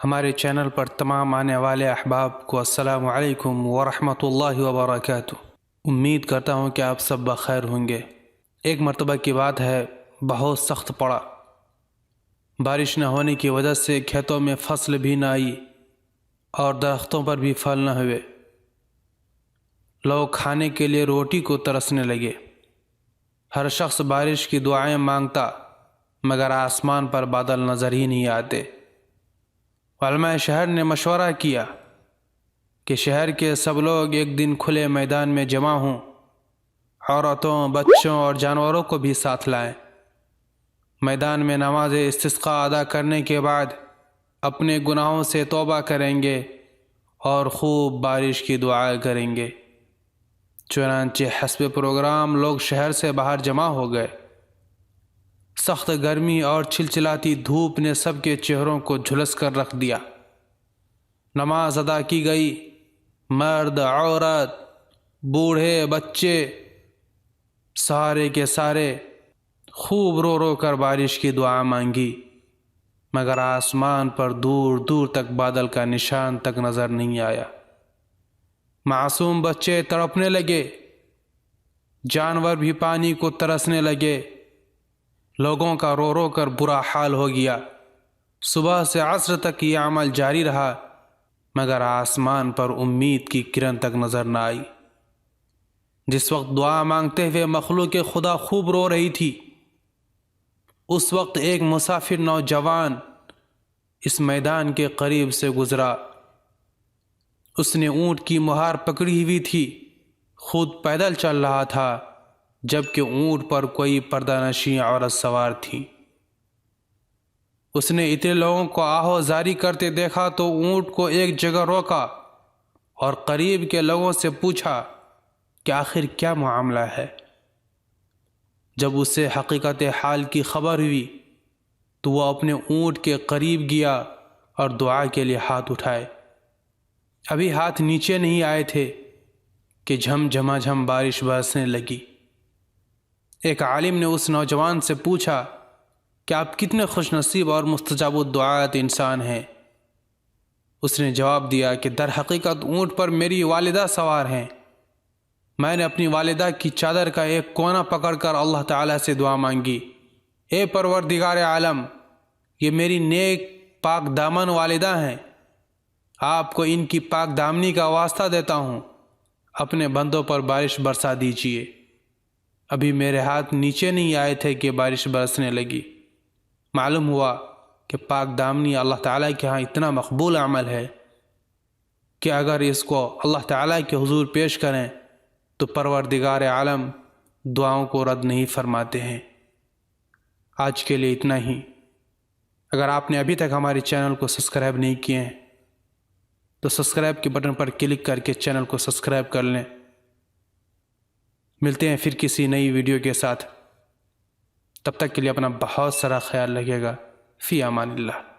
ہمارے چینل پر تمام آنے والے احباب کو السلام علیکم ورحمۃ اللہ وبرکاتہ۔ امید کرتا ہوں کہ آپ سب بخیر ہوں گے۔ ایک مرتبہ کی بات ہے، بہت سخت پڑا، بارش نہ ہونے کی وجہ سے کھیتوں میں فصل بھی نہ آئی اور درختوں پر بھی پھل نہ ہوئے۔ لوگ کھانے کے لیے روٹی کو ترسنے لگے۔ ہر شخص بارش کی دعائیں مانگتا، مگر آسمان پر بادل نظر ہی نہیں آتے۔ علماء شہر نے مشورہ کیا کہ شہر کے سب لوگ ایک دن کھلے میدان میں جمع ہوں، عورتوں، بچوں اور جانوروں کو بھی ساتھ لائیں۔ میدان میں نماز استسقاء ادا کرنے کے بعد اپنے گناہوں سے توبہ کریں گے اور خوب بارش کی دعا کریں گے۔ چنانچہ حسب پروگرام لوگ شہر سے باہر جمع ہو گئے۔ سخت گرمی اور چلچلاتی دھوپ نے سب کے چہروں کو جھلس کر رکھ دیا۔ نماز ادا کی گئی۔ مرد، عورت، بوڑھے، بچے، سارے کے سارے خوب رو رو کر بارش کی دعا مانگی، مگر آسمان پر دور دور تک بادل کا نشان تک نظر نہیں آیا۔ معصوم بچے تڑپنے لگے، جانور بھی پانی کو ترسنے لگے۔ لوگوں کا رو رو کر برا حال ہو گیا۔ صبح سے عصر تک یہ عمل جاری رہا، مگر آسمان پر امید کی کرن تک نظر نہ آئی۔ جس وقت دعا مانگتے ہوئے مخلوق خدا خوب رو رہی تھی، اس وقت ایک مسافر نوجوان اس میدان کے قریب سے گزرا۔ اس نے اونٹ کی مہار پکڑی ہوئی تھی، خود پیدل چل رہا تھا، جبکہ اونٹ پر کوئی پردہ نشین عورت سوار تھی۔ اس نے اتنے لوگوں کو آہو زاری کرتے دیکھا تو اونٹ کو ایک جگہ روکا اور قریب کے لوگوں سے پوچھا کہ آخر کیا معاملہ ہے۔ جب اسے حقیقت حال کی خبر ہوئی تو وہ اپنے اونٹ کے قریب گیا اور دعا کے لیے ہاتھ اٹھائے۔ ابھی ہاتھ نیچے نہیں آئے تھے کہ جھم جھما جھم بارش برسنے لگی۔ ایک عالم نے اس نوجوان سے پوچھا کہ آپ کتنے خوش نصیب اور مستجاب الدعات انسان ہیں۔ اس نے جواب دیا کہ در حقیقت اونٹ پر میری والدہ سوار ہیں۔ میں نے اپنی والدہ کی چادر کا ایک کونا پکڑ کر اللہ تعالیٰ سے دعا مانگی، اے پروردگار عالم، یہ میری نیک پاک دامن والدہ ہیں، آپ کو ان کی پاک دامنی کا واسطہ دیتا ہوں، اپنے بندوں پر بارش برسا دیجیے۔ ابھی میرے ہاتھ نیچے نہیں آئے تھے کہ بارش برسنے لگی۔ معلوم ہوا کہ پاک دامنی اللہ تعالیٰ کے ہاں اتنا مقبول عمل ہے کہ اگر اس کو اللہ تعالیٰ کے حضور پیش کریں تو پروردگار عالم دعاؤں کو رد نہیں فرماتے ہیں۔ آج کے لیے اتنا ہی۔ اگر آپ نے ابھی تک ہمارے چینل کو سبسکرائب نہیں کیے ہیں تو سبسکرائب کے بٹن پر کلک کر کے چینل کو سبسکرائب کر لیں۔ ملتے ہیں پھر کسی نئی ویڈیو کے ساتھ، تب تک کے لیے اپنا بہت سارا خیال رکھیے گا۔ فی امان اللہ۔